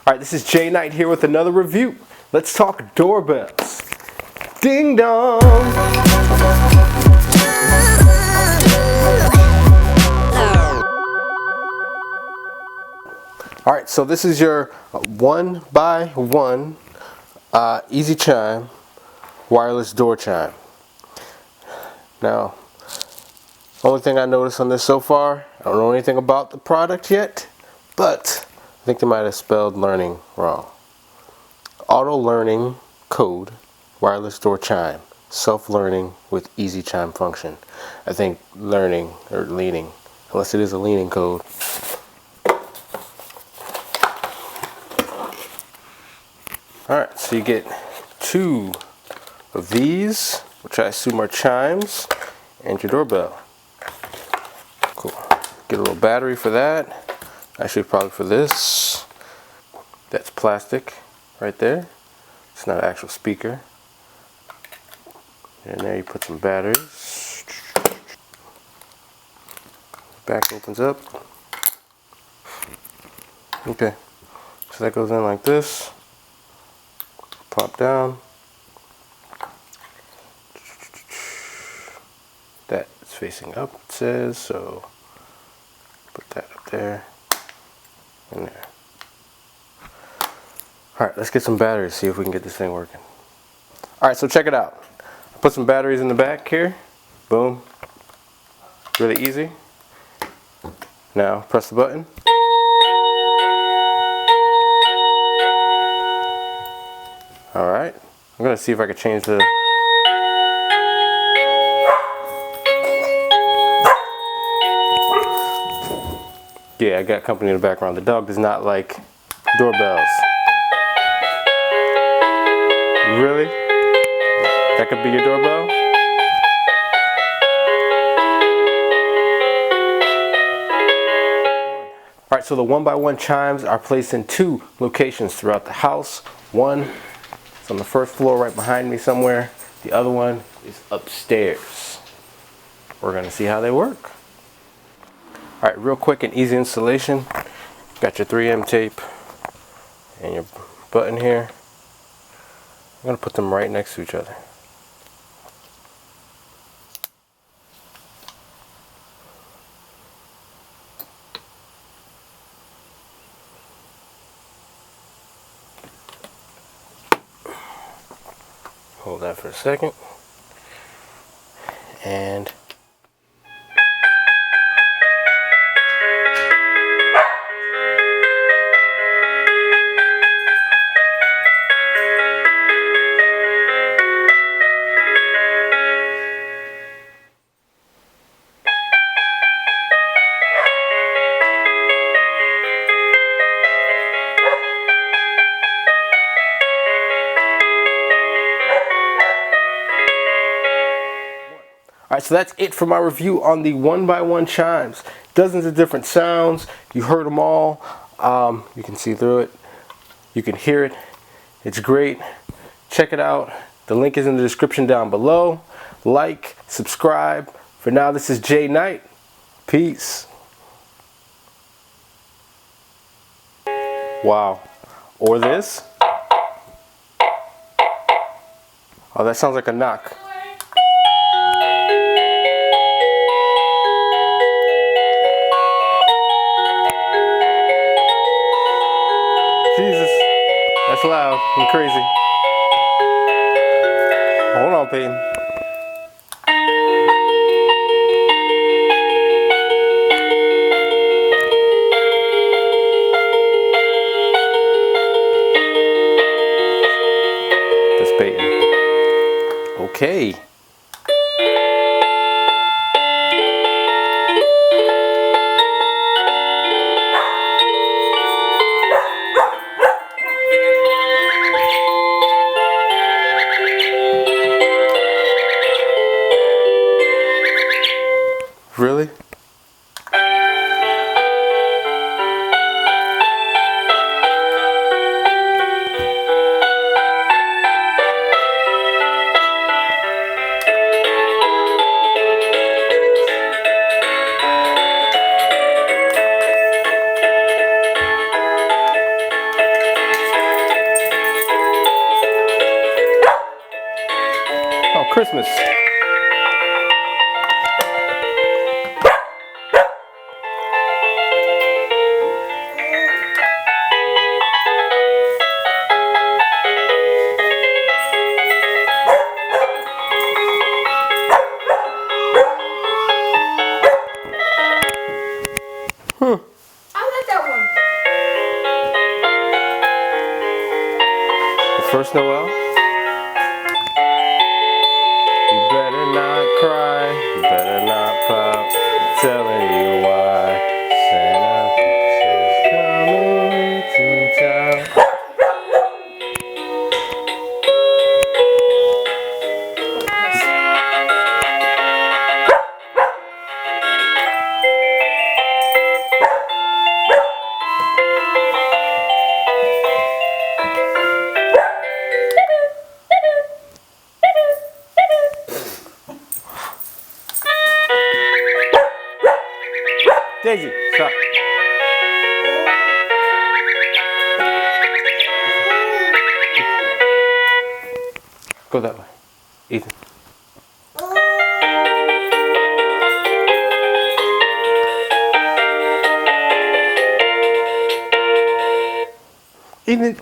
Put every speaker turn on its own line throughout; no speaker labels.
Alright, this is Jay Knight here with another review. Let's talk doorbells. Ding dong! Alright, so this is your 1x1 easy chime wireless door chime. Now, only thing I noticed on this so far, I don't know anything about the product yet, but I think they might have spelled learning wrong. Auto learning code wireless door chime, self-learning with easy chime function. I think learning or leaning, unless it is a leaning code. Alright, so you get two of these, which I assume are chimes, and your doorbell. Cool. Get a little battery for that. Actually, probably for this. That's plastic right there. It's not an actual speaker. And there you put some batteries. Back opens up. Okay. So that goes in like this. Pop down. That is facing up, it says, so put that up there and there. Alright, let's get some batteries, see if we can get this thing working. Alright, so check it out. I put some batteries in the back here. Boom. Really easy. Now press the button. Alright, I'm going to see if I can change the Yeah, I got company in the background. The dog does not like doorbells. Really? That could be your doorbell? Alright, so the 1x1 chimes are placed in two locations throughout the house. One is on the first floor right behind me somewhere. The other one is upstairs. We're going to see how they work. Alright, real quick and easy installation. Got your 3M tape and your button here. I'm going to put them right next to each other. Hold that for a second. And alright, so that's it for my review on the 1x1 chimes. Dozens of different sounds. You heard them all. You can see through it. You can hear it. It's great. Check it out. The link is in the description down below. Like, subscribe. For now, this is Jay Knight. Peace. Wow. Or this. Oh, that sounds like a knock. Jesus, that's loud and crazy. Hold on, Peyton. That's Peyton. Okay. Really? Christmas.
I like that one.
The first Noel. You better not cry, you better not pout, I'm telling you why. Santa is coming to town. Daisy, stop. Go that way. Ethan. Ethan.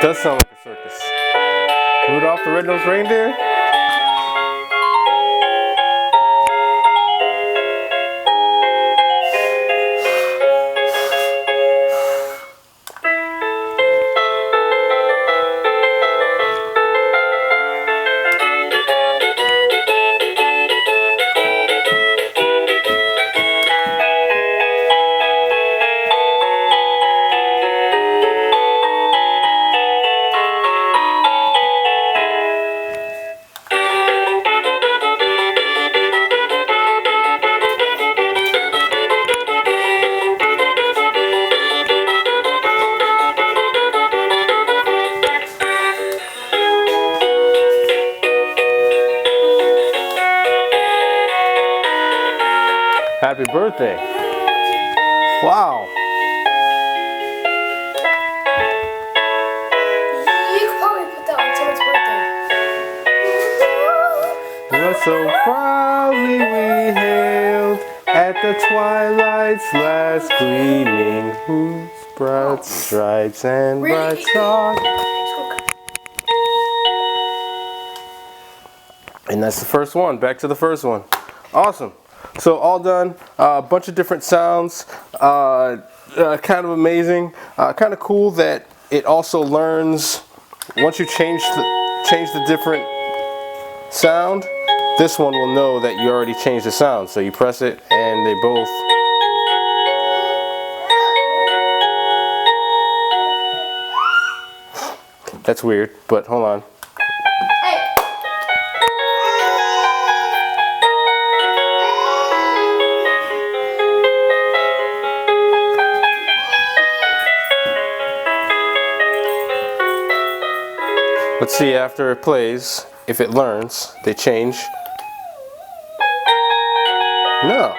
Does sound like a circus. Rudolph the Red-Nosed Reindeer? Happy birthday. Wow.
You could probably put that on someone's birthday.
Was so proudly we hailed at the twilight's last gleaming, whose broad stripes and bright stars. And that's the first one. Back to the first one. Awesome. So all done. A bunch of different sounds. Kind of amazing. Kind of cool that it also learns once you change the different sound. This one will know that you already changed the sound. So you press it, and they both. That's weird, but hold on. Let's see after it plays, if it learns, they change. No.